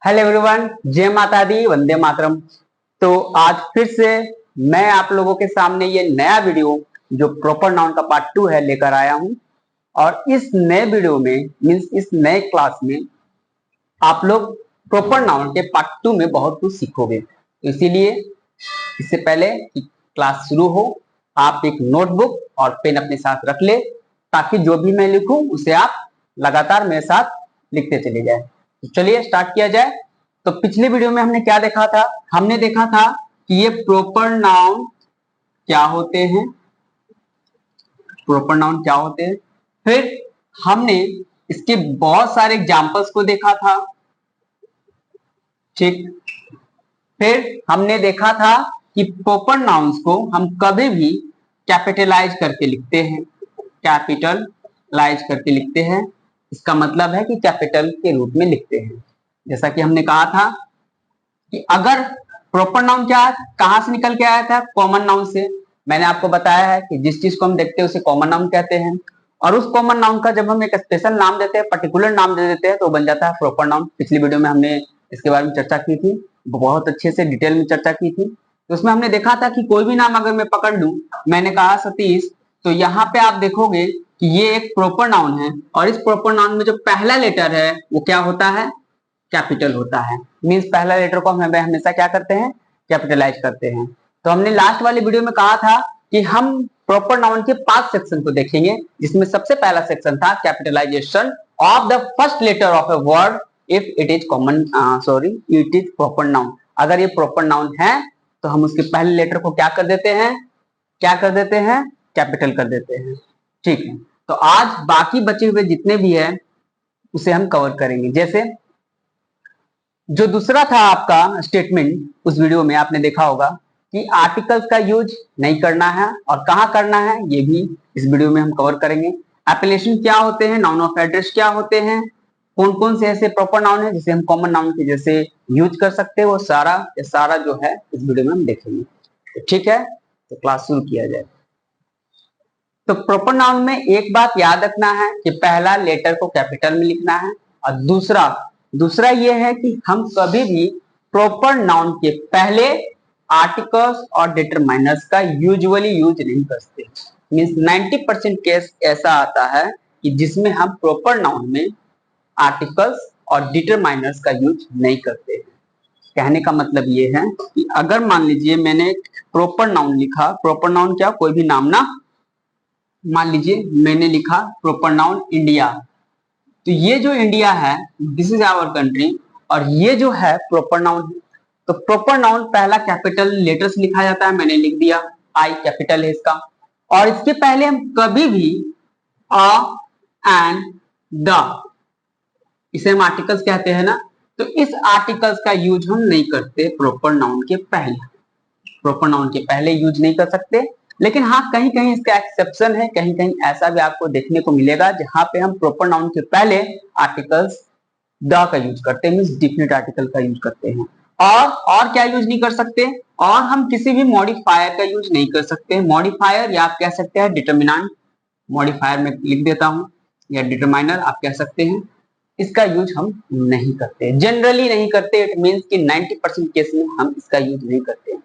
Hello everyone, जय माता दी, वंदे मातरम। तो आज फिर से मैं आप लोगों के सामने ये नया वीडियो जो प्रॉपर नाउन का पार्ट 2 है लेकर आया हूं। और इस नए वीडियो में मींस इस नए क्लास में आप लोग प्रॉपर नाउन के पार्ट 2 में बहुत कुछ सीखोगे। तो इसीलिए इससे पहले कि क्लास शुरू हो, आप एक नोटबुक और पेन अपने साथ रख ले, ताकि जो भी मैं लिखूं उसे आप लगातार मेरे साथ लिखते चले जाए। तो चलिए स्टार्ट किया जाए। तो पिछले वीडियो में हमने क्या देखा था? हमने देखा था कि ये प्रॉपर नाउन क्या होते हैं, प्रॉपर नाउन क्या होते हैं। फिर हमने इसके बहुत सारे एग्जांपल्स को देखा था, ठीक। फिर हमने देखा था कि प्रॉपर नाउन्स को हम कभी भी कैपिटलाइज करके लिखते हैं, कैपिटलाइज करके लिखते हैं। इसका मतलब है कि कैपिटल के रूप में लिखते हैं। जैसा कि हमने कहा था कि अगर प्रॉपर नाउन क्या है, कहां से निकल के आया था? कॉमन नाउन से। मैंने आपको बताया है कि जिस चीज को हम देखते हैं उसे कॉमन नाउन कहते हैं, और उस कॉमन नाउन का जब हम एक स्पेशल नाम देते हैं, पर्टिकुलर नाम दे देते हैं, तो बन जाता है प्रॉपर नाउन। पिछली वीडियो में हमने इसके बारे में चर्चा की थी, बहुत अच्छे से डिटेल में चर्चा की थी। तो उसमें हमने देखा था कि कोई भी नाम अगर मैं पकड़ लूं, मैंने कहा सतीश, तो यहाँ पे आप देखोगे कि ये एक प्रॉपर नाउन है, और इस प्रॉपर नाउन में जो पहला लेटर है वो क्या होता है? कैपिटल होता है। मींस पहला लेटर को हम हमेशा क्या करते हैं? कैपिटलाइज करते हैं। तो हमने लास्ट वाली वीडियो में कहा था कि हम प्रॉपर नाउन के 5 सेक्शन को देखेंगे, जिसमें सबसे पहला सेक्शन था capitalisation of the first letter of a word if it is common it is proper noun. अगर ये प्रॉपर नाउन है तो हम उसके पहले लेटर को क्या कर देते हैं? क्या कर देते हैं? कैपिटल कर देते हैं, ठीक है। तो आज बाकी बचे हुए जितने भी है उसे हम कवर करेंगे। जैसे जो दूसरा था आपका स्टेटमेंट, उस वीडियो में आपने देखा होगा कि आर्टिकल्स का यूज नहीं करना है, और कहां करना है ये भी इस वीडियो में हम कवर करेंगे। एप्लीकेशन क्या होते हैं, नाउन ऑफ एड्रेस क्या होते हैं, कौन कौन से ऐसे प्रॉपर नाउन है जिसे हम कॉमन नाउन के जैसे यूज कर सकते हैं, वो सारा जो है इस वीडियो में हम देखेंगे। तो ठीक है, तो क्लास शुरू किया जाए। तो प्रॉपर नाउन में एक बात याद रखना है कि पहला लेटर को कैपिटल में लिखना है, और दूसरा ये है कि हम कभी भी प्रॉपर नाउन के पहले आर्टिकल्स और डिटरमाइनर्स का यूजुअली यूज नहीं करते। मींस 90% केस ऐसा आता है कि जिसमें हम प्रॉपर नाउन में आर्टिकल्स और डिटरमाइनर्स का यूज नहीं करते। कहने का मतलब ये है कि अगर मान लीजिए मैंने प्रॉपर नाउन लिखा, प्रॉपर नाउन क्या, कोई भी नाम ना, मान लीजिए मैंने लिखा प्रॉपर नाउन इंडिया, तो ये जो इंडिया है दिस इज आवर कंट्री, और ये जो है प्रॉपर नाउन है। तो प्रॉपर नाउन पहला कैपिटल लेटर से लिखा जाता है, मैंने लिख दिया, आई कैपिटल है इसका। और इसके पहले हम कभी भी अ एंड द, इसे हम आर्टिकल्स कहते हैं ना, तो इस आर्टिकल्स का यूज हम नहीं करते प्रॉपर नाउन के पहले। प्रॉपर नाउन के पहले यूज नहीं कर सकते। लेकिन हाँ, कहीं कहीं इसका एक्सेप्शन है, कहीं कहीं ऐसा भी आपको देखने को मिलेगा जहां पे हम प्रॉपर नाउन के पहले आर्टिकल्स द का यूज करते हैं, मींस डिफिनिट आर्टिकल का यूज करते हैं। और क्या यूज नहीं कर सकते? और हम किसी भी मॉडिफायर का यूज नहीं कर सकते। मॉडिफायर या आप कह सकते हैं डिटर्मिनेंट, मॉडिफायर में लिख देता हूं, या डिटरमाइनर आप कह सकते हैं, इसका यूज हम नहीं करते, जनरली नहीं करते। इट मींस कि 90% केस में हम इसका यूज नहीं करते।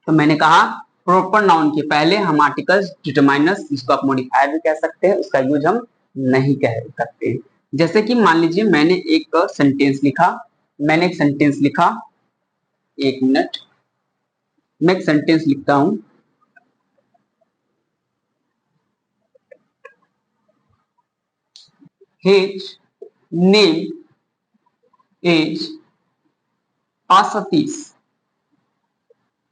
तो मैंने कहा प्रॉपर नाउन के पहले हम आर्टिकल्स, डिटरमाइनर्स, जिसको आप मॉडिफायर भी कह सकते हैं, उसका यूज हम नहीं कह सकते। जैसे कि मान लीजिए मैंने एक सेंटेंस लिखा, एक मिनट, मैं एक सेंटेंस लिखता हूं, हिज नेम इज सतीश।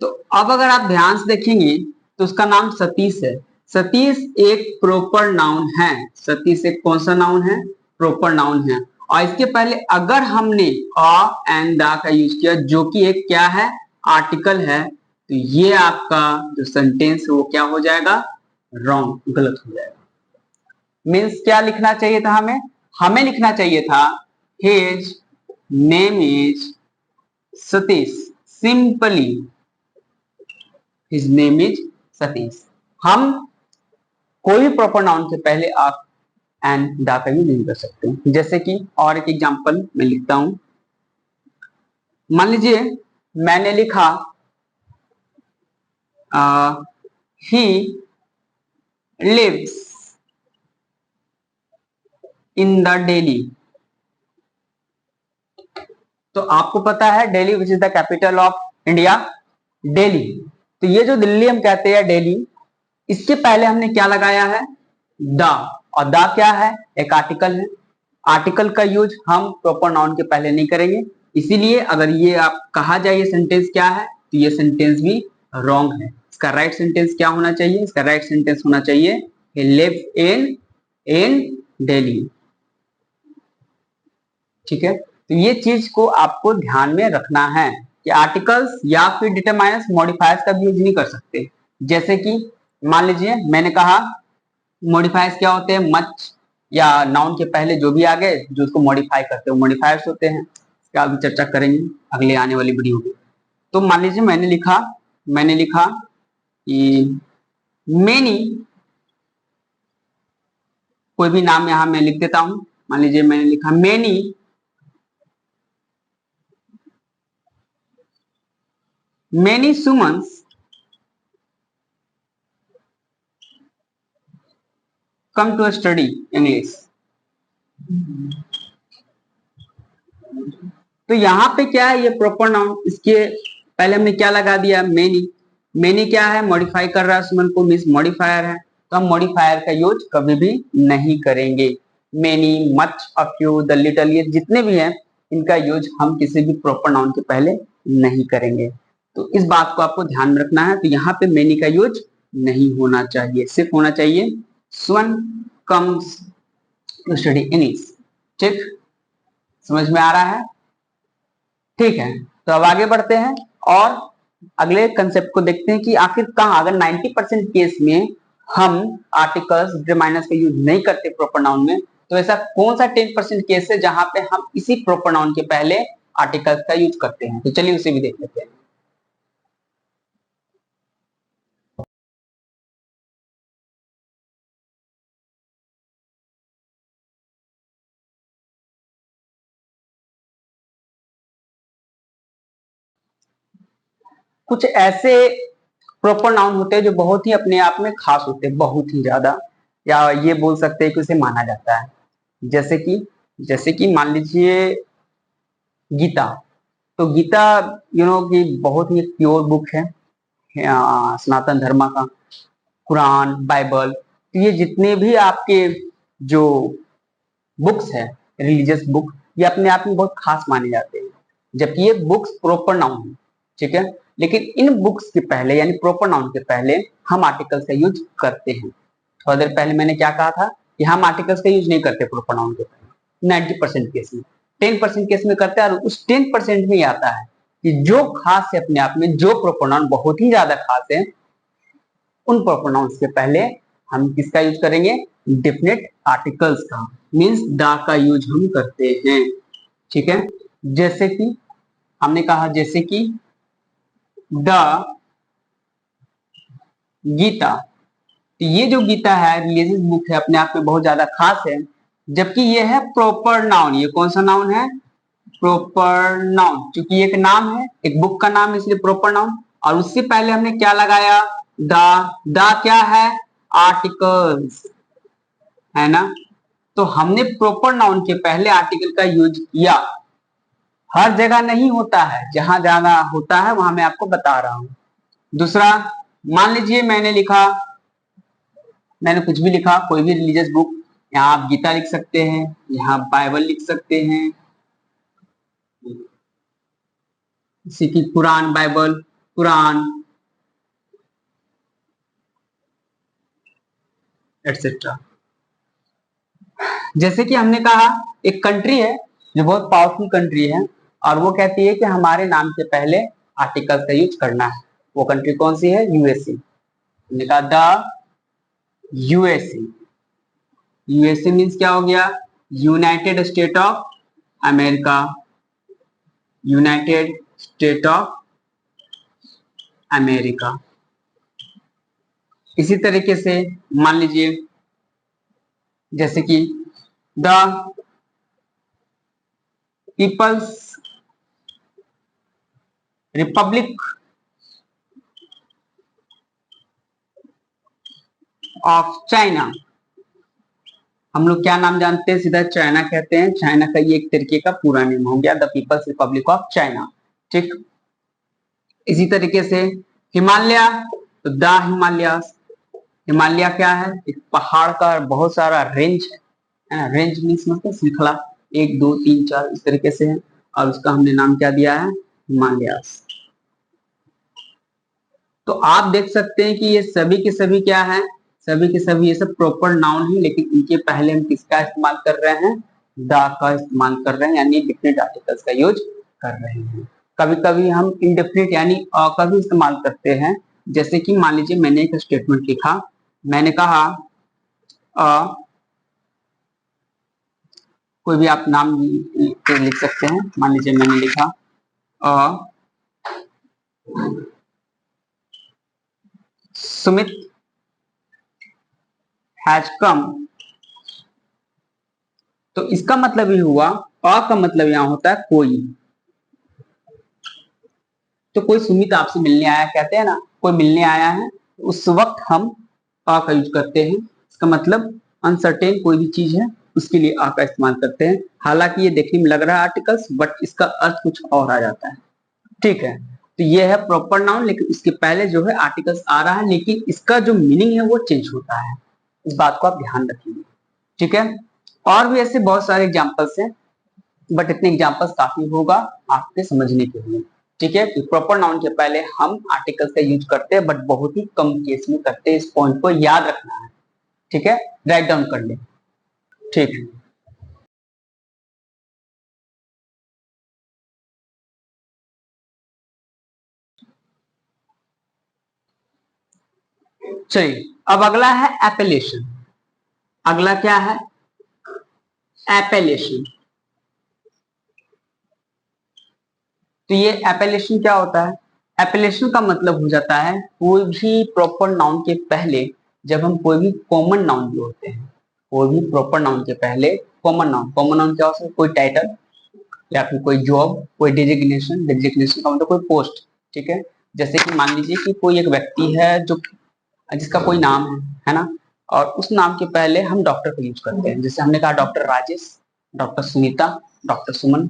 तो अब अगर आप ध्यान से देखेंगे तो उसका नाम सतीश है। सतीश एक प्रॉपर नाउन है। सतीश एक कौन सा नाउन है? प्रॉपर नाउन है। और इसके पहले अगर हमने अ एंड द का यूज किया, जो कि एक क्या है? आर्टिकल है, तो ये आपका जो सेंटेंस है वो क्या हो जाएगा? रॉन्ग, गलत हो जाएगा। मीन्स क्या लिखना चाहिए था हमें? हमें लिखना चाहिए था his name is Satish, simply his name is Satish. हम कोई भी प्रॉपर नाउन के पहले आप एंड द का यूज नहीं कर सकते। जैसे कि और एक एग्जांपल मैं लिखता हूं, मान लीजिए मैंने लिखा he lives in the Delhi. तो आपको पता है Delhi which is the capital of India, Delhi. तो ये जो दिल्ली हम कहते हैं दिल्ली, इसके पहले हमने क्या लगाया है, द। और द क्या है, एक आर्टिकल है। आर्टिकल का यूज हम प्रॉपर नाउन के पहले नहीं करेंगे, इसीलिए अगर ये आप कहा जाए ये सेंटेंस क्या है, तो ये सेंटेंस भी रॉन्ग है। इसका राइट सेंटेंस क्या होना चाहिए, इसका राइट सेंटेंस होना चाहिए he lives in दिल्ली। ठीक है, तो ये चीज को आपको ध्यान में रखना है कि आर्टिकल्स या फिर डिटरमाइनर्स मॉडिफायर्स का भी यूज नहीं कर सकते। जैसे कि मान लीजिए मैंने कहा मॉडिफायर्स क्या होते हैं, मच या नाउन के पहले जो भी आ गए जो उसको मॉडिफाई करते हैं वो मॉडिफायर्स होते हैं। इसका भी चर्चा करेंगे अगले आने वाली वीडियो में। तो मान लीजिए मैंने लिखा कि मेनी, कोई भी नाम यहां मैं लिख देता हूं। मान लीजिए मैंने लिखा many Sumans come to study English. तो यहाँ पे क्या है, ये प्रॉपर नाउन, इसके पहले हमने क्या लगा दिया, मेनी। मेनी क्या है, मॉडिफाई कर रहा है सुमन को, मीन्स मॉडिफायर है। तो हम मॉडिफायर का यूज कभी भी नहीं करेंगे। Many, much, a few, the little, ये जितने भी हैं इनका यूज हम किसी भी प्रॉपर नाउन के पहले नहीं करेंगे। तो इस बात को आपको ध्यान में रखना है। तो यहाँ पे मेनी का यूज नहीं होना चाहिए, सिर्फ होना चाहिए सुमन कम्स टू स्टडी इंग्लिश। ठीक, समझ में आ रहा है? ठीक है, तो अब आगे बढ़ते हैं और अगले कंसेप्ट को देखते हैं कि आखिर कहां, अगर 90% केस में हम आर्टिकल्स डिटरमाइनर्स का यूज नहीं करते प्रॉपर नाउन में, तो ऐसा कौन सा 10% केस है जहां पे हम इसी प्रॉपर नाउन के पहले आर्टिकल्स का यूज करते हैं। तो चलिए उसे भी देख लेते हैं। कुछ ऐसे प्रॉपर नाउन होते हैं जो बहुत ही अपने आप में खास होते हैं, बहुत ही ज्यादा, या ये बोल सकते हैं कि उसे माना जाता है। जैसे कि मान लीजिए गीता। तो गीता कि बहुत ही प्योर बुक है सनातन धर्म का। कुरान, बाइबल, तो ये जितने भी आपके जो बुक्स है, रिलीजियस बुक, ये अपने आप में बहुत खास माने जाते हैं, जबकि ये बुक्स प्रॉपर नाउन है। ठीक है, लेकिन इन बुक्स के पहले यानी प्रॉपर नाउन के पहले हम आर्टिकल्स का यूज करते हैं। थोड़ा देर पहले मैंने क्या कहा था कि हम आर्टिकल्स का यूज नहीं करते प्रॉपर नाउन के पहले 90% केस में। 10% केस में करते हैं, और उस 10% में ही आता है कि जो खास है अपने आप में, जो प्रॉपर नाउन बहुत ही ज्यादा खास है, उन प्रॉपर नाउन्स के पहले हम किसका यूज करेंगे, डेफिनेट आर्टिकल्स का, मींस द का यूज हम करते हैं। ठीक है, जैसे कि हमने कहा, जैसे कि द गीता। तो ये जो गीता है रिलीजियस बुक है, अपने आप में बहुत ज्यादा खास है, जबकि ये है प्रॉपर नाउन। ये कौन सा नाउन है, प्रॉपर नाउन। क्योंकि एक नाम है, एक बुक का नाम है, इसलिए प्रॉपर नाउन। और उससे पहले हमने क्या लगाया, द क्या है, आर्टिकल्स, है ना। तो हमने प्रॉपर नाउन के पहले आर्टिकल का यूज किया। हर जगह नहीं होता है, जहां जाना होता है वहां मैं आपको बता रहा हूं। दूसरा, मान लीजिए मैंने कुछ भी लिखा, कोई भी रिलीजियस बुक, यहाँ आप गीता लिख सकते हैं, यहाँ बाइबल लिख सकते हैं, जैसे कि कुरान, बाइबल, कुरान, एटसेट्रा। जैसे कि हमने कहा, एक कंट्री है जो बहुत पावरफुल कंट्री है, और वो कहती है कि हमारे नाम से पहले आर्टिकल्स का यूज करना है। वो कंट्री कौन सी है, यूएसए। हमने कहा द यूएसए। यूएसए मीन्स क्या हो गया, United State of America, United State of America. इसी तरीके से मान लीजिए, जैसे कि the People's Republic of China, हम लोग क्या नाम जानते हैं, सीधा चाइना कहते हैं। चाइना का ये एक तरीके का पूरा नेम हो गया, the People's Republic of China. ठीक, इसी तरीके से हिमालय, तो द हिमालयस। हिमालय क्या है, एक पहाड़ का बहुत सारा रेंज है ना, रेंज मीन्स मतलब श्रृंखला, 1 2 3 4 इस तरीके से है, और उसका हमने नाम क्या दिया है, हिमालयस। तो आप देख सकते हैं कि ये सभी के सभी क्या है, सभी के सभी ये सब प्रॉपर नाउन है, लेकिन इनके पहले हम किसका इस्तेमाल कर रहे हैं, द का इस्तेमाल कर रहे हैं, यानी डिफिनिट आर्टिकल्स का यूज कर रहे हैं। कभी कभी हम इनडेफिनिट यानी अ का भी इस्तेमाल करते हैं। जैसे कि मान लीजिए मैंने एक स्टेटमेंट लिखा, मैंने कहा कोई भी आप नाम लिख सकते हैं, मान लीजिए मैंने लिखा सुमित हैज कम, तो इसका मतलब ये हुआ, अ का मतलब यहां होता है कोई। तो कोई सुमित आपसे मिलने आया, कहते हैं ना कोई मिलने आया है, उस वक्त हम अ का यूज करते हैं। इसका मतलब अनसर्टेन कोई भी चीज है उसके लिए अ का इस्तेमाल करते हैं। हालांकि ये देखने में लग रहा है आर्टिकल्स, बट इसका अर्थ कुछ और आ जाता है। ठीक है, तो ये है प्रॉपर नाउन, लेकिन इसके पहले जो है आर्टिकल्स आ रहा है, लेकिन इसका जो मीनिंग है वो चेंज होता है। इस बात को आप ध्यान रखिए। ठीक है, और भी ऐसे बहुत सारे एग्जांपल्स हैं, बट इतने एग्जांपल्स काफी होगा आपके समझने के लिए। ठीक है, कि प्रॉपर नाउन के पहले हम आर्टिकल्स का यूज करते हैं, बट बहुत ही कम केस में करते हैं। इस पॉइंट को याद रखना है। ठीक है, राइट डाउन कर ले। ठीक है, चलिए अब अगला है एपेलेशन। अगला क्या है, एपेलेशन। तो ये एपेलेशन क्या होता है, एपेलेशन का मतलब हो जाता है कोई भी प्रॉपर नाउन के पहले, जब हम कोई भी कॉमन नाउन जोड़ते हैं, कोई भी प्रॉपर नाउन के पहले कॉमन नाउन, कॉमन नाउन क्या हो सकता है, कोई टाइटल या फिर कोई जॉब, कोई डिजिग्नेशन, डिजिग्नेशन का मतलब कोई पोस्ट। ठीक है, जैसे कि मान लीजिए कि कोई एक व्यक्ति है जो जिसका कोई नाम है ना, और उस नाम के पहले हम डॉक्टर का यूज करते हैं। जैसे हमने कहा doctor Rajesh, doctor Sunita, doctor Suman,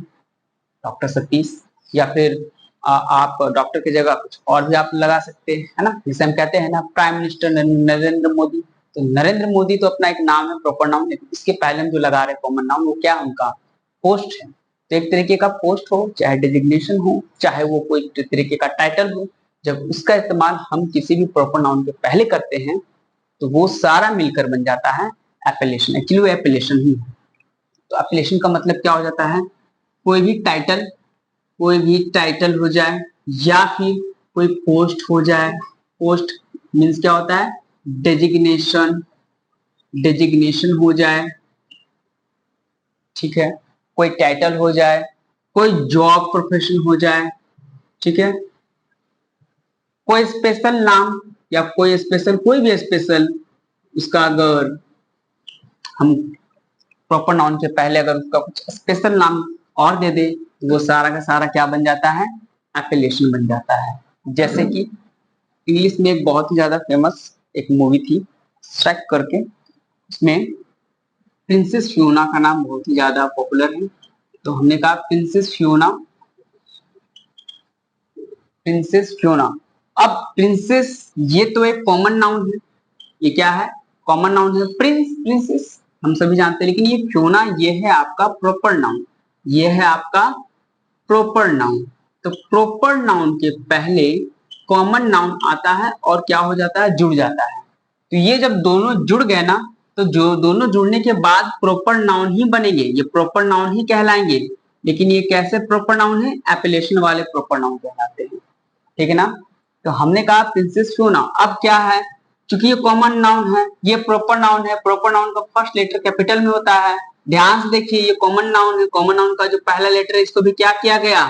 doctor Satish, या फिर आप डॉक्टर की जगह कुछ और भी आप लगा सकते हैं, है ना। जैसे हम कहते हैं ना प्राइम मिनिस्टर नरेंद्र मोदी, तो नरेंद्र मोदी तो अपना एक नाम है, प्रॉपर नाम, लेकिन इसके पहले हम जो लगा रहे हैं कॉमन नाउन, वो क्या उनका पोस्ट है। तो एक तरीके का पोस्ट हो, चाहे डिजिग्नेशन हो, चाहे वो कोई तरीके का टाइटल हो, जब उसका इस्तेमाल हम किसी भी प्रॉपर नाउन के पहले करते हैं, तो वो सारा मिलकर बन जाता है एपेलेशन। एक्चुअली वो एपेलेशन ही है। तो एपेलेशन का मतलब क्या हो जाता है, कोई भी टाइटल, कोई भी टाइटल हो जाए, या फिर कोई पोस्ट हो जाए। पोस्ट मीन्स क्या होता है, डेजिग्नेशन, डेजिग्नेशन हो जाए। ठीक है, कोई टाइटल हो जाए, कोई जॉब प्रोफेशन हो जाए। ठीक है, कोई स्पेशल नाम, या कोई स्पेशल, कोई भी स्पेशल, उसका अगर हम प्रॉपर नाउन के पहले अगर उसका कुछ स्पेशल नाम और दे दे, तो वो सारा का सारा क्या बन जाता है, एपेलेशन बन जाता है। जैसे कि इंग्लिश में एक बहुत ही ज्यादा फेमस एक मूवी थी श्रेक करके, उसमें प्रिंसेस फियोना का नाम बहुत ही ज्यादा पॉपुलर है। तो हमने कहा प्रिंसेस फियोना, प्रिंसेस फियोना। अब प्रिंसेस ये तो एक कॉमन नाउन है, ये क्या है, कॉमन नाउन है। प्रिंस, प्रिंसेस हम सभी जानते हैं, लेकिन ये फियोना ये है आपका प्रॉपर नाउन, ये है आपका प्रॉपर नाउन। तो प्रॉपर नाउन के पहले कॉमन नाउन आता है और क्या हो जाता है, जुड़ जाता है। तो ये जब दोनों जुड़ गए ना, तो जो दोनों जुड़ने के बाद प्रॉपर नाउन ही बनेंगे, ये प्रॉपर नाउन ही कहलाएंगे। लेकिन ये कैसे प्रॉपर नाउन है, एपेलेशन वाले प्रॉपर नाउन कहलाते हैं। ठीक है ना। तो हमने कहा प्रिंसेस क्यों ना, अब क्या है, क्योंकि ये कॉमन नाउन है, ये प्रॉपर नाउन है, प्रॉपर नाउन का फर्स्ट लेटर कैपिटल में होता है। ध्यान से देखिए, ये कॉमन नाउन है, कॉमन नाउन का जो पहला लेटर है इसको भी क्या किया गया,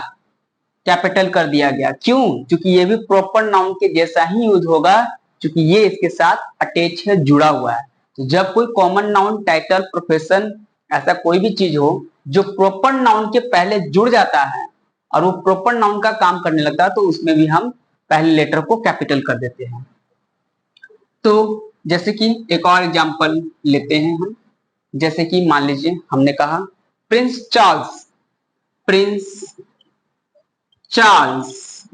कैपिटल कर दिया गया। क्यों, क्योंकि ये भी प्रॉपर नाउन के जैसा ही यूज होगा, क्योंकि ये इसके साथ अटैच है, जुड़ा हुआ है। तो जब कोई कॉमन नाउन, टाइटल, प्रोफेशन, ऐसा कोई भी चीज हो जो प्रॉपर नाउन के पहले जुड़ जाता है, और वो प्रॉपर नाउन का काम करने लगता है तो उसमें भी हम पहले लेटर को कैपिटल कर देते हैं। तो जैसे कि एक और एग्जांपल लेते हैं हम, जैसे कि मान लीजिए हमने कहा Prince Charles, Prince Charles,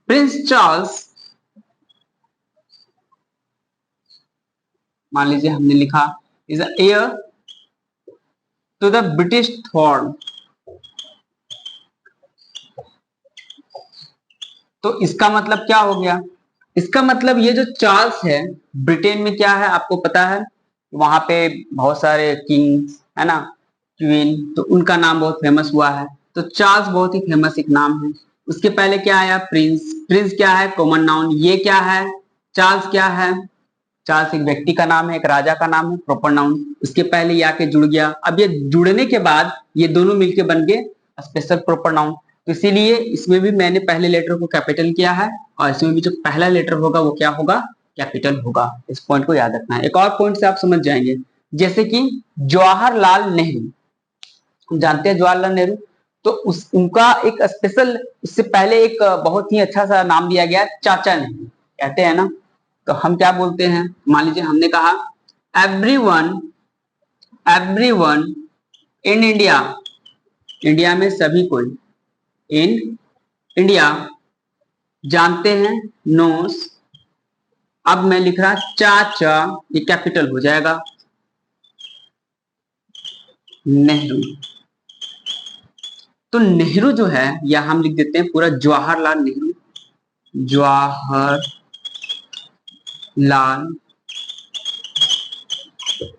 Prince Charles, मान लीजिए हमने लिखा is heir to the British throne. तो इसका मतलब क्या हो गया, इसका मतलब ये जो चार्ल्स है, ब्रिटेन में क्या है आपको पता है, वहां पे बहुत सारे किंग्स है ना, क्वीन, तो उनका नाम बहुत फेमस हुआ है। तो चार्ल्स बहुत ही फेमस एक नाम है। उसके पहले क्या आया, प्रिंस। प्रिंस क्या है, कॉमन नाउन। ये क्या है, चार्ल्स क्या है, चार्ल्स एक व्यक्ति का नाम है, एक राजा का नाम है, प्रॉपर नाउन। उसके पहले ये आके जुड़ गया। अब ये जुड़ने के बाद ये दोनों मिलके बन गए स्पेशल प्रॉपर नाउन। तो इसीलिए इसमें भी मैंने पहले लेटर को कैपिटल किया है और इसमें भी जो पहला लेटर होगा वो क्या होगा, कैपिटल होगा। इस पॉइंट को याद रखना है। एक और पॉइंट से आप समझ जाएंगे, जैसे कि जवाहरलाल नेहरू, हम जानते हैं जवाहरलाल नेहरू, तो उनका एक स्पेशल, इससे पहले एक बहुत ही अच्छा सा नाम दिया गया, चाचा नेहरू कहते हैं ना। तो हम क्या बोलते हैं, मान लीजिए हमने कहा everyone, everyone in India, India में सभी कोई, इन इंडिया जानते हैं, नोस। अब मैं लिख रहा चाचा, ये कैपिटल हो जाएगा, नेहरू। तो नेहरू जो है या हम लिख देते हैं पूरा जवाहरलाल नेहरू, जवाहरलाल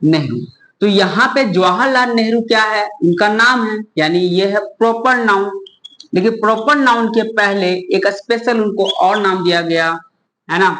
नेहरू। तो यहाँ पे जवाहरलाल नेहरू क्या है, उनका नाम है, यानी ये है प्रॉपर नाउन। देखिए प्रॉपर नाउन के पहले एक स्पेशल उनको और नाम दिया गया है ना,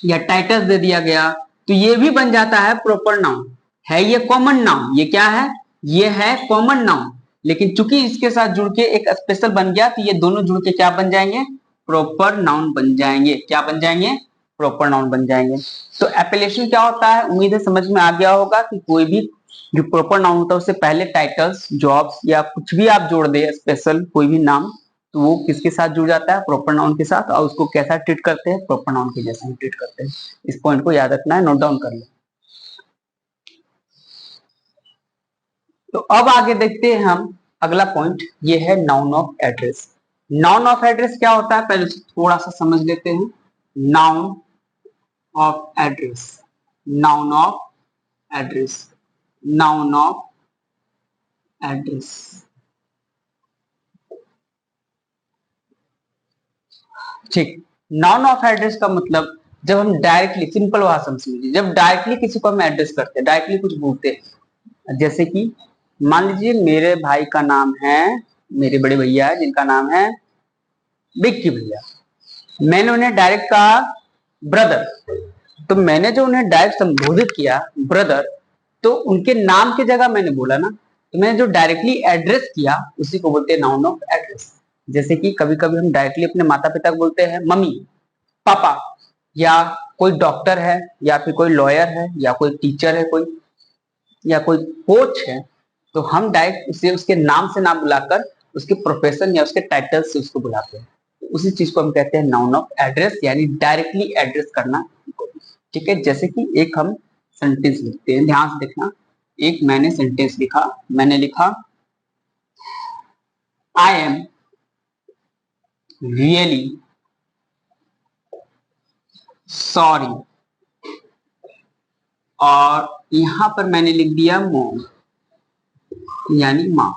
या टाइटल दे दिया गया, तो ये भी बन जाता है प्रॉपर नाउन। है ये कॉमन नाउन, ये क्या है, ये है कॉमन नाउन, लेकिन चूंकि इसके साथ जुड़ के एक स्पेशल बन गया तो ये दोनों जुड़ के क्या बन जाएंगे, प्रॉपर नाउन बन जाएंगे। क्या बन जाएंगे, प्रॉपर नाउन बन जाएंगे। तो एप्लीकेशन क्या होता है, उम्मीद है समझ में आ गया होगा कि कोई भी जो प्रॉपर नाउन होता है उससे पहले टाइटल्स, जॉब्स या कुछ भी आप जोड़ दे स्पेशल कोई भी नाम, तो वो किसके साथ जुड़ जाता है, प्रॉपर नाउन के साथ, और उसको कैसा ट्रीट करते हैं, प्रॉपर नाउन के जैसे ट्रीट करते हैं। इस पॉइंट को याद रखना है, नोट डाउन कर लो। तो अब आगे देखते हैं हम अगला पॉइंट, ये है noun of address. Noun of address क्या होता है, पहले थोड़ा सा समझ लेते हैं। Noun of address, noun of address, noun of address. ठीक, नाउन ऑफ एड्रेस का मतलब जब हम डायरेक्टली, सिंपल भाषा में समझिए, जब डायरेक्टली किसी को हम एड्रेस करते हैं, डायरेक्टली कुछ बोलते हैं, जैसे कि मान लीजिए मेरे भाई का नाम है, मेरे बड़े भैया है जिनका नाम है बिक्की भैया, मैंने उन्हें डायरेक्ट कहा ब्रदर, तो मैंने जो उन्हें डायरेक्ट संबोधित किया ब्रदर, तो उनके नाम की जगह मैंने बोला ना, तो मैंने जो डायरेक्टली एड्रेस किया उसी को बोलते हैं नाउन ऑफ एड्रेस। जैसे कि कभी कभी हम डायरेक्टली अपने माता पिता को बोलते हैं मम्मी पापा, या कोई डॉक्टर है या फिर कोई लॉयर है या कोई टीचर है कोई, या कोई कोच है, तो हम डायरेक्ट उसे उसके नाम से ना बुलाकर उसके प्रोफेशन या उसके टाइटल से उसको बुलाते हैं। तो उसी चीज को हम कहते हैं नाउन ऑफ एड्रेस, यानी डायरेक्टली एड्रेस करना। ठीक है, जैसे कि एक हम सेंटेंस लिखते हैं, ध्यान से देखना। एक मैंने सेंटेंस लिखा, मैंने लिखा आई एम रियली सॉरी, और यहां पर मैंने लिख दिया मॉम, यानी माँ।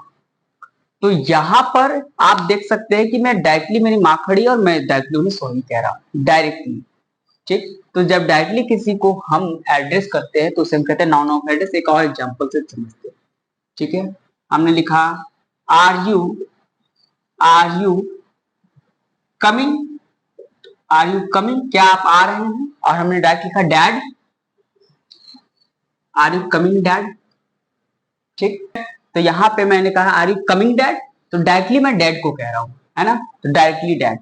तो यहां पर आप देख सकते हैं कि मैं डायरेक्टली, मेरी माँ खड़ी और मैं डायरेक्टली उन्हें सॉरी कह रहा हूं, डायरेक्टली। ठीक, तो जब डायरेक्टली किसी को हम एड्रेस करते हैं तो उसे हम कहते हैं नाउन ऑफ एड्रेस। एक और एग्जांपल से समझते हैं। ठीक है, हमने लिखा are you coming, are you coming, क्या आप आ रहे हैं, और हमने डायरेक्ट लिखा dad, are you coming dad. ठीक, तो यहाँ पे मैंने कहा आर यू कमिंग डैड, तो डायरेक्टली मैं डैड को कह रहा हूँ, है ना, तो डायरेक्टली डैड।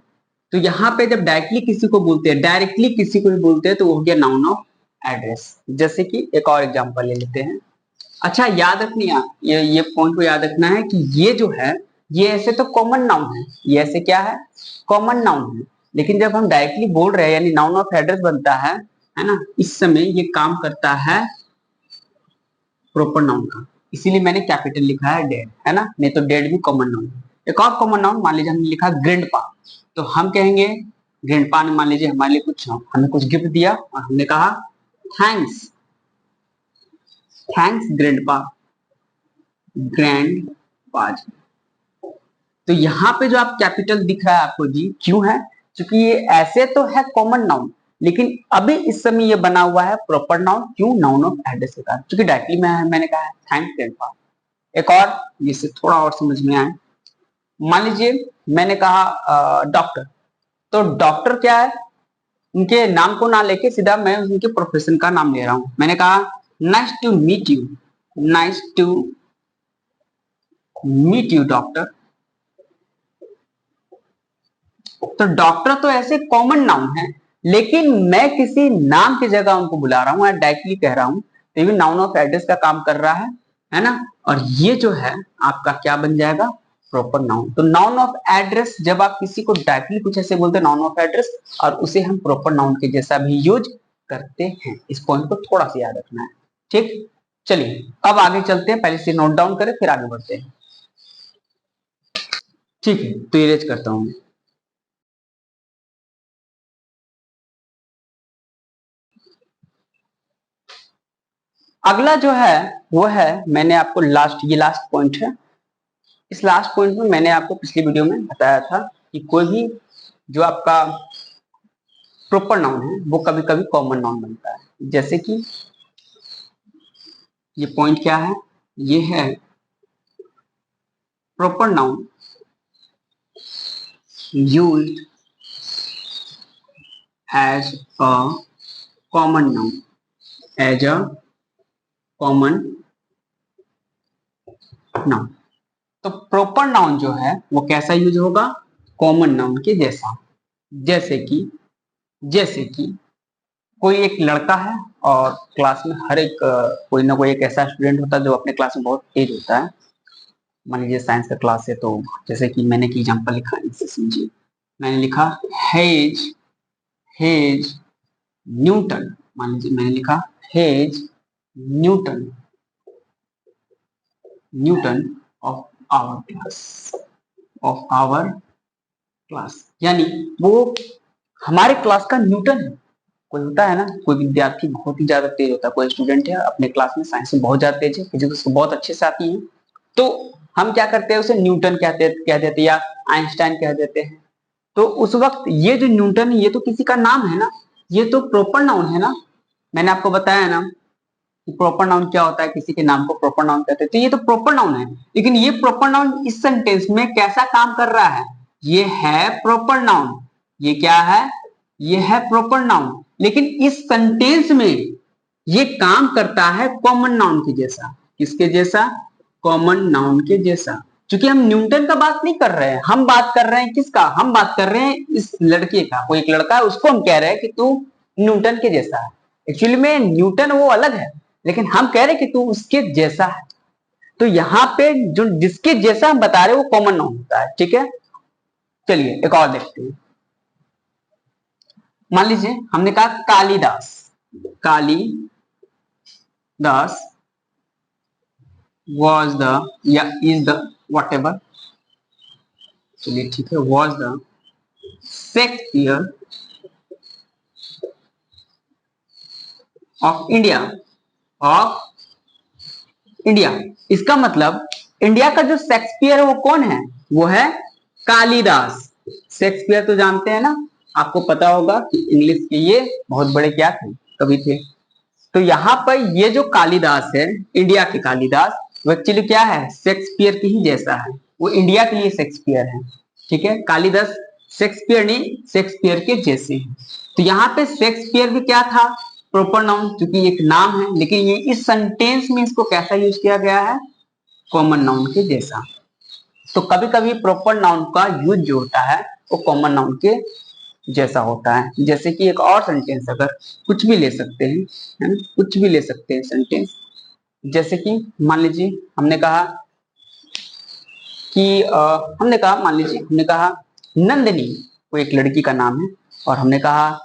तो यहाँ पे जब डायरेक्टली किसी को बोलते हैं, डायरेक्टली किसी को भी बोलते हैं, तो वो हो गया नाउन ऑफ एड्रेस। जैसे कि एक और एग्जांपल ले लेते हैं। अच्छा याद रखनी, ये पॉइंट को याद रखना है कि ये जो है ये ऐसे तो कॉमन नाउन है, ये ऐसे क्या है, कॉमन नाउन है। लेकिन जब हम डायरेक्टली बोल रहे हैं यानी नाउन ऑफ एड्रेस बनता है ना, इस समय ये काम करता है प्रॉपर नाउन का, इसीलिए मैंने कैपिटल लिखा है डेड, है ना, नहीं तो डेड भी कॉमन नाउन है। एक और कॉमन नाउन, मान लीजिए हमने लिखा ग्रैंडपा, तो हम कहेंगे ग्रैंडपा ने मान लीजिए हमारे लिए कुछ, हमें कुछ गिफ्ट दिया और हमने कहा थैंक्स, थैंक्स ग्रैंडपा, ग्रैंडपा जी। तो यहाँ पे जो आप कैपिटल दिख रहा है आपको जी, क्यों है, क्योंकि ये ऐसे तो है कॉमन नाउन, लेकिन अभी इस समय ये बना हुआ है प्रॉपर नाउन, क्यों, नाउन ऑफ एड्रेस के कारण, क्योंकि डायरेक्टली मैंने कहा है थैंक्स ग्रैंडपा। एक और जिससे थोड़ा और समझ में आए, मान लीजिए मैंने कहा डॉक्टर, तो डॉक्टर क्या है, उनके नाम को ना लेके सीधा मैं उनके प्रोफेशन का नाम ले रहा हूं। मैंने कहा nice to meet you, nice to meet you doctor. तो डॉक्टर तो ऐसे कॉमन नाउन है, लेकिन मैं किसी नाम की जगह उनको बुला रहा हूं या डायरेक्टली कह रहा हूं, तो ये नाउन ऑफ एड्रेस का काम कर रहा है ना। और ये जो है आपका क्या बन जाएगा, प्रॉपर नाउन। तो नाउन ऑफ एड्रेस जब आप किसी को डायरेक्टली कुछ ऐसे बोलते हैं नाउन ऑफ एड्रेस, और उसे हम प्रॉपर नाउन के जैसा भी यूज करते हैं। इस पॉइंट को थोड़ा सा याद रखना है, ठीक। चलिए अब आगे चलते हैं, पहले से नोट डाउन करें फिर आगे बढ़ते हैं, ठीक है। तो इरेज करता हूं। अगला जो है वो है, मैंने आपको ये लास्ट पॉइंट है। इस लास्ट पॉइंट में मैंने आपको पिछली वीडियो में बताया था कि कोई भी जो आपका प्रॉपर नाउन है वो कभी कभी कॉमन नाउन बनता है। जैसे कि ये पॉइंट क्या है, ये है proper noun used as a common noun, as a common noun. तो प्रॉपर नाउन जो है वो कैसा यूज होगा, कॉमन नाउन के जैसा। जैसे कि कोई एक लड़का है और क्लास में हर एक कोई ना कोई एक ऐसा स्टूडेंट होता है जो अपने क्लास में बहुत तेज होता है। मान लीजिए साइंस का क्लास है, तो जैसे कि मैंने एक एग्जांपल लिखा, इससे समझिए। मैंने लिखा हेज हेज न्यूटन, मान लीजिए मैंने लिखा has Newton Newton of our class, of our class, यानी वो हमारे क्लास का न्यूटन है। कोई होता है ना, कोई विद्यार्थी बहुत ही ज्यादा तेज होता है, कोई स्टूडेंट है अपने क्लास में साइंस में बहुत ज्यादा तेज है, फिजिक्स उसको बहुत अच्छे से आती है, तो हम क्या करते हैं, उसे न्यूटन कह देते या आइंस्टाइन कह देते हैं। तो उस वक्त ये जो न्यूटन है ये तो किसी का नाम है ना, ये तो प्रॉपर नाउन है ना। मैंने आपको बताया ना कि प्रॉपर नाउन क्या होता है, किसी के नाम को प्रॉपर नाउन कहते हैं, तो ये तो प्रॉपर नाउन है। लेकिन ये प्रॉपर नाउन इस सेंटेंस में कैसा काम कर रहा है, ये है प्रॉपर नाउन, ये क्या है, ये है प्रॉपर नाउन। लेकिन इस सेंटेंस में ये काम करता है कॉमन नाउन के जैसा। किसके जैसा, कॉमन नाउन के जैसा। क्योंकि हम न्यूटन का बात नहीं कर रहे हैं, हम बात कर रहे हैं किसका, हम बात कर रहे हैं इस लड़के का। कोई एक लड़का है उसको हम कह रहे हैं कि तू न्यूटन के जैसा है। एक्चुअली में न्यूटन वो अलग है, लेकिन हम कह रहे हैं कि तू उसके जैसा है। तो यहाँ पे जो जिसके जैसा हम बता रहे हैं वो कॉमन नाउन होता है, ठीक है। चलिए एक और देखते हैं। मान लीजिए हमने कहा कालिदास, कालिदास was the या is the whatever, चलिए ठीक है, was the Shakespeare of India, of India. इसका मतलब इंडिया का जो शेक्सपियर है वो कौन है, वो है कालिदास। शेक्सपियर तो जानते हैं ना, आपको पता होगा कि इंग्लिश के ये बहुत बड़े क्या थे, कवि थे। तो यहाँ पर ये जो कालिदास है, इंडिया के कालिदास, वो एक्चुअली क्या है, शेक्सपियर के ही जैसा है। वो इंडिया के लिए शेक्सपियर है, ठीक है। कालिदास शेक्सपियर नहीं, शेक्सपियर के जैसे हैं। तो यहाँ पे शेक्सपियर भी क्या था, प्रॉपर नाउन, क्योंकि एक नाम है। लेकिन ये इस सेंटेंस में इसको कैसा यूज किया गया है, कॉमन नाउन के जैसा। तो कभी कभी प्रॉपर नाउन का यूज जो होता है वो कॉमन नाउन के जैसा होता है। जैसे कि एक और सेंटेंस अगर कुछ भी ले सकते हैं, है ना, कुछ भी ले सकते हैं सेंटेंस। जैसे कि मान लीजिए हमने कहा कि हमने कहा, मान लीजिए हमने कहा नंदिनी, कोई एक लड़की का नाम है, और हमने कहा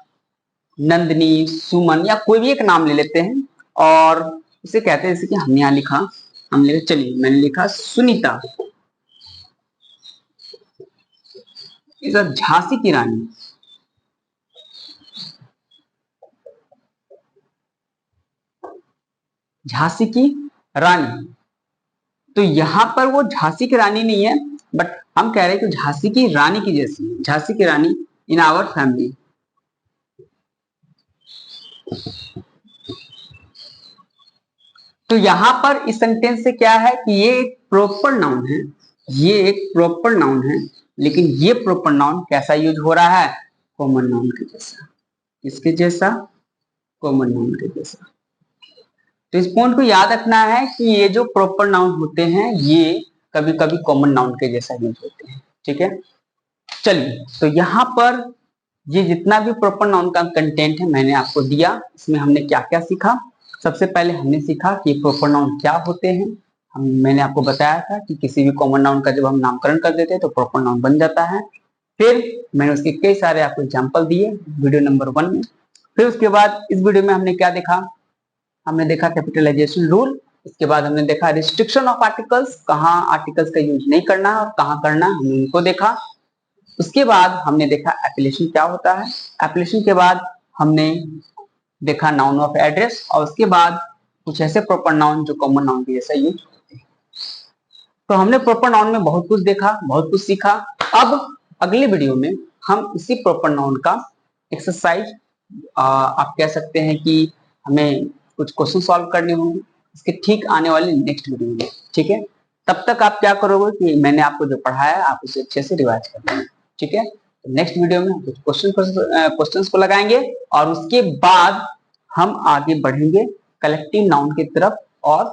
नंदिनी, सुमन, या कोई भी एक नाम ले लेते हैं और इसे कहते हैं, जैसे कि हमने यहाँ लिखा, चलिए मैंने लिखा सुनीता इज झांसी की रानी। झांसी की रानी, तो यहां पर वो झांसी की रानी नहीं है, बट हम कह रहे हैं कि झांसी की रानी की जैसी, झांसी की रानी इन आवर फैमिली। तो यहां पर इस सेंटेंस से क्या है कि ये एक प्रॉपर नाउन है, ये एक प्रॉपर नाउन है, लेकिन ये प्रॉपर नाउन कैसा यूज हो रहा है, कॉमन नाउन के जैसा। किसके जैसा, कॉमन नाउन के जैसा। तो इस पॉइंट को याद रखना है कि ये जो प्रॉपर नाउन होते हैं ये कभी कभी कॉमन नाउन के जैसा यूज होते हैं, ठीक है। चलिए, तो यहाँ पर ये जितना भी प्रॉपर नाउन का कंटेंट है मैंने आपको दिया। इसमें हमने क्या क्या सीखा, सबसे पहले हमने सीखा कि प्रॉपर नाउन क्या होते हैं। मैंने आपको बताया था कि किसी भी कॉमन नाउन का जब हम नामकरण कर देते हैं तो प्रॉपर नाउन बन जाता है। फिर मैंने उसके कई सारे आपको एग्जाम्पल दिए वीडियो नंबर 1 में। फिर उसके बाद इस वीडियो में हमने क्या देखा, हमने देखा कैपिटलाइजेशन रूल। इसके बाद हमने देखा रिस्ट्रिक्शन ऑफ आर्टिकल्स, कहाँ आर्टिकल्स का यूज नहीं करना और कहाँ करना, हमने उनको देखा। उसके बाद हमने देखा एप्लीकेशन क्या होता है। एप्लीकेशन के बाद हमने देखा नाउन ऑफ एड्रेस, और उसके बाद कुछ ऐसे प्रॉपर नाउन जो कॉमन नाउन के जैसा यूज होते हैं। तो हमने प्रॉपर नाउन में बहुत कुछ देखा, बहुत कुछ सीखा। अब अगले वीडियो में हम इसी प्रॉपर नाउन का एक्सरसाइज, आप कह सकते हैं कि हमें कुछ क्वेश्चन सॉल्व करने होंगे इसके ठीक आने वाले नेक्स्ट वीडियो में, ठीक है। तब तक आप क्या करोगे कि मैंने आपको जो पढ़ाया आप उसे अच्छे से रिवाइज कर लेंगे, ठीक है। नेक्स्ट वीडियो में कुछ क्वेश्चंस को लगाएंगे और उसके बाद हम आगे बढ़ेंगे कलेक्टिव नाउन की तरफ और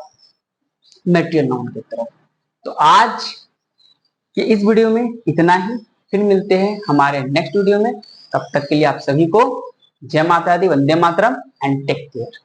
मैटेरियल नाउन की तरफ। तो आज के इस वीडियो में इतना ही, फिर मिलते हैं हमारे नेक्स्ट वीडियो में। तब तक के लिए आप सभी को जय माता दी, Vande Mataram and take care.